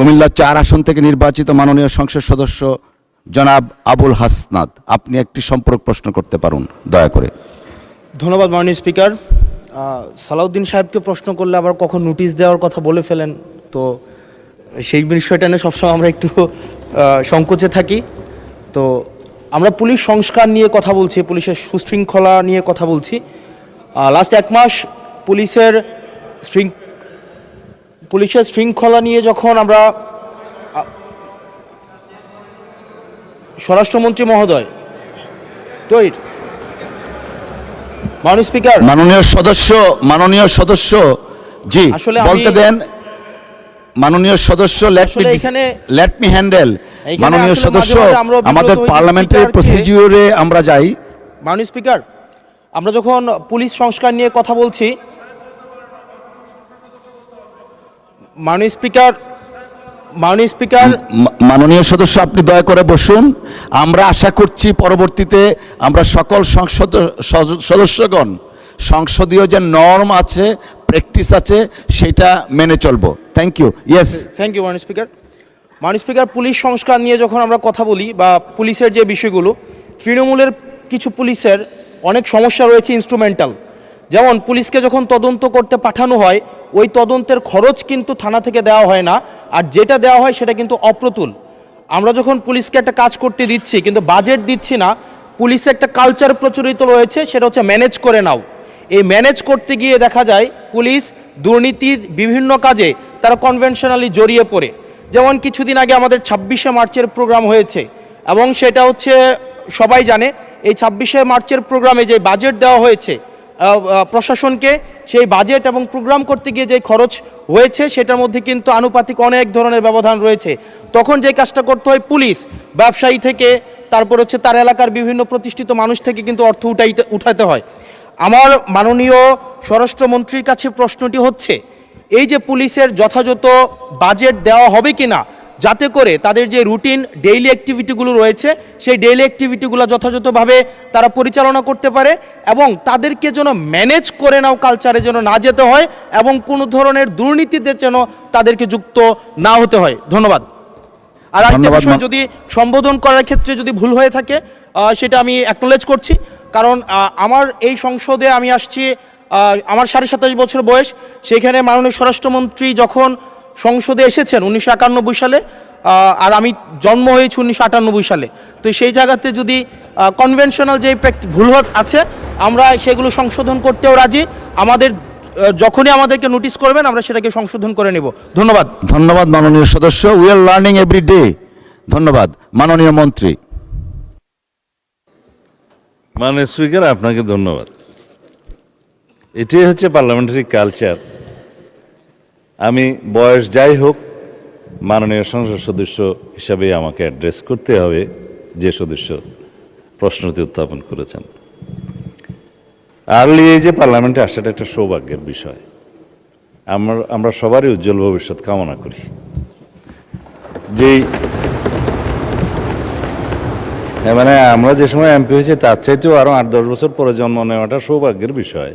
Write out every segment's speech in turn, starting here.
কুমিল্লা ৪ আসন থেকে নির্বাচিত মাননীয় সংসদ সদস্য জনাব আবুল হাসনাত, আপনি একটি সম্পর্ক প্রশ্ন করতে পারুন দয়া করে। ধন্যবাদ মাননীয় স্পিকার। সালাউদ্দিন সাহেবকে প্রশ্ন করলে আবার কখন নোটিশ দেওয়ার কথা বলে ফেলেন, তো সেই বিষয়টা নিয়ে সবসময় আমরা একটু সংকোচে থাকি। তো আমরা পুলিশ সংস্কার নিয়ে কথা বলছি, পুলিশের সুশৃঙ্খলা নিয়ে কথা বলছি। লাস্ট 1 মাস পুলিশের শৃঙ্খলা নিয়ে যখন আমরা স্বরাষ্ট্রমন্ত্রী মহোদয় তৈরি মাননীয় স্পিকার, মাননীয় সদস্য জি আসলে বলতে দেন। মাননীয় সদস্য লেট মি হ্যান্ডেল। মাননীয় সদস্য, আমাদের পার্লামেন্টারি প্রসিডিউরে আমরা যাই। মাননীয় স্পিকার, আমরা যখন পুলিশ সংস্কার নিয়ে কথা বলছি, মাননীয় স্পিকার মাননীয় সদস্য আপনি দয়া করে বসুন। আমরা আশা করছি পরবর্তীতে আমরা সকল সদস্যগণ সংসদীয় যে নর্ম আছে, প্র্যাকটিস আছে, সেটা মেনে চলবো। Thank you. Yes, thank you মাননীয় স্পিকার। মাননীয় স্পিকার, পুলিশ সংস্কার নিয়ে যখন আমরা কথা বলি বা পুলিশের যে বিষয়গুলো, তৃণমূলের কিছু পুলিশের অনেক সমস্যা রয়েছে ইনস্ট্রুমেন্টাল। যেমন পুলিশকে যখন তদন্ত করতে পাঠানো হয়, ওই তদন্তের খরচ কিন্তু থানা থেকে দেওয়া হয় না, আর যেটা দেওয়া হয় সেটা কিন্তু অপ্রতুল। আমরা যখন পুলিশকে একটা কাজ করতে দিচ্ছি কিন্তু বাজেট দিচ্ছি না, পুলিশে একটা কালচার প্রচলিত রয়েছে, সেটা হচ্ছে ম্যানেজ করে নাও। এই ম্যানেজ করতে গিয়ে দেখা যায় পুলিশ দুর্নীতির বিভিন্ন কাজে তারা কনভেনশনালি জড়িয়ে পড়ে। যেমন কিছুদিন আগে আমাদের 26শে মার্চের প্রোগ্রাম হয়েছে, এবং সেটা হচ্ছে সবাই জানে, এই 26শে মার্চের প্রোগ্রামে যে বাজেট দেওয়া হয়েছে প্রশাসনকে, সেই বাজেট এবং প্রোগ্রাম করতে গিয়ে যে খরচ হয়েছে সেটার মধ্যে কিন্তু আনুপাতিক অনেক ধরনের ব্যবধান রয়েছে। তখন যে কাজটা করতে হয়, পুলিশ ব্যবসায়ী থেকে, তারপর হচ্ছে তার এলাকার বিভিন্ন প্রতিষ্ঠিত মানুষ থেকে কিন্তু অর্থ উঠাতে হয়। আমার মাননীয় স্বরাষ্ট্রমন্ত্রীর কাছে প্রশ্নটি হচ্ছে, এই যে পুলিশের যথাযথ বাজেট দেওয়া হবে কি না, যাতে করে তাদের যে রুটিন ডেইলি অ্যাক্টিভিটিগুলো রয়েছে সেই ডেইলি অ্যাক্টিভিটিগুলো যথাযথভাবে তারা পরিচালনা করতে পারে, এবং তাদেরকে যেন ম্যানেজ করে নাও কালচারে যেন না যেতে হয়, এবং কোনো ধরনের দুর্নীতিতে যেন তাদেরকে যুক্ত না হতে হয়। ধন্যবাদ। আর একটা বিষয়, যদি সম্বোধন করার ক্ষেত্রে যদি ভুল হয়ে থাকে সেটা আমি অ্যাকনোলেজ করছি, কারণ আমার এই সংসদে আমি আসছি, আমার 27.5 বছর বয়স। সেইখানে মাননীয় স্বরাষ্ট্রমন্ত্রী যখন সংসদে এসেছেন 1991 সালে, আর আমি জন্ম হয়েছি 1998 সালে। তো সেই জায়গাতে যদি কনভেনশনাল যে ভুল আছে, আমরা সেগুলো সংশোধন করতেও রাজি। যখনই আমাদেরকে নোটিশ করবেন আমরা সেটাকে সংশোধন করে নেব। ধন্যবাদ। ধন্যবাদ মাননীয় সদস্য। We are learning every day. ধন্যবাদ। মাননীয় মন্ত্রী। মাননীয় স্পিকার, আপনাকে ধন্যবাদ। এটাই হচ্ছে পার্লামেন্টারি কালচার। আমি বয়স যাই হোক, মাননীয় সংসদ সদস্য হিসাবে আমাকে অ্যাড্রেস করতে হবে যে সদস্য প্রশ্নটি উত্থাপন করেছেন। আর্লি এজে পার্লামেন্টে আসাটা একটা সৌভাগ্যের বিষয়। আমরা সবারই উজ্জ্বল ভবিষ্যৎ কামনা করি। মানে আমরা যে সময় এমপি হয়েছি তার চাইতেও আরও 8-10 বছর পরে জন্ম নেওয়াটা সৌভাগ্যের বিষয়,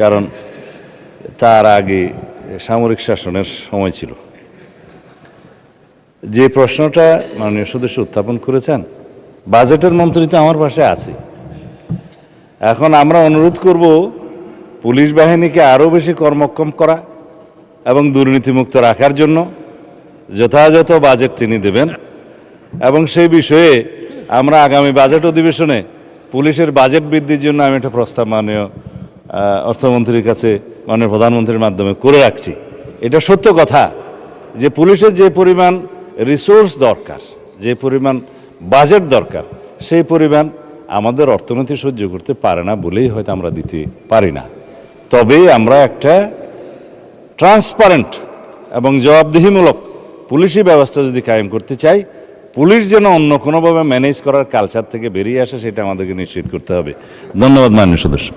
কারণ তার আগে সামরিক শাসনের সময় ছিল। যে প্রশ্নটা মাননীয় সদস্য উত্থাপন করেছেন, বাজেটের মন্ত্রী তো আমার পাশে আছে। এখন আমরা অনুরোধ করব পুলিশ বাহিনীকে আরও বেশি কর্মক্ষম করা এবং দুর্নীতিমুক্ত রাখার জন্য যথাযথ বাজেট তিনি দেবেন, এবং সেই বিষয়ে আমরা আগামী বাজেট অধিবেশনে পুলিশের বাজেট বৃদ্ধির জন্য আমি একটা প্রস্তাব মাননীয় অর্থমন্ত্রীর কাছে, মাননীয় প্রধানমন্ত্রীর মাধ্যমে করে রাখছি। এটা সত্য কথা যে পুলিশের যে পরিমাণ রিসোর্স দরকার, যে পরিমাণ বাজেট দরকার, সেই পরিমাণ আমাদের অর্থনীতি সহ্য করতে পারে না বলেই হয়তো আমরা দিতে পারি না। তবে আমরা একটা ট্রান্সপারেন্ট এবং জবাবদিহিমূলক পুলিশি ব্যবস্থা যদি কায়েম করতে চাই, পুলিশ যেন অন্য কোনোভাবে ম্যানেজ করার কালচার থেকে বেরিয়ে আসে, সেটা আমাদেরকে নিশ্চিত করতে হবে। ধন্যবাদ মাননীয় সদস্য।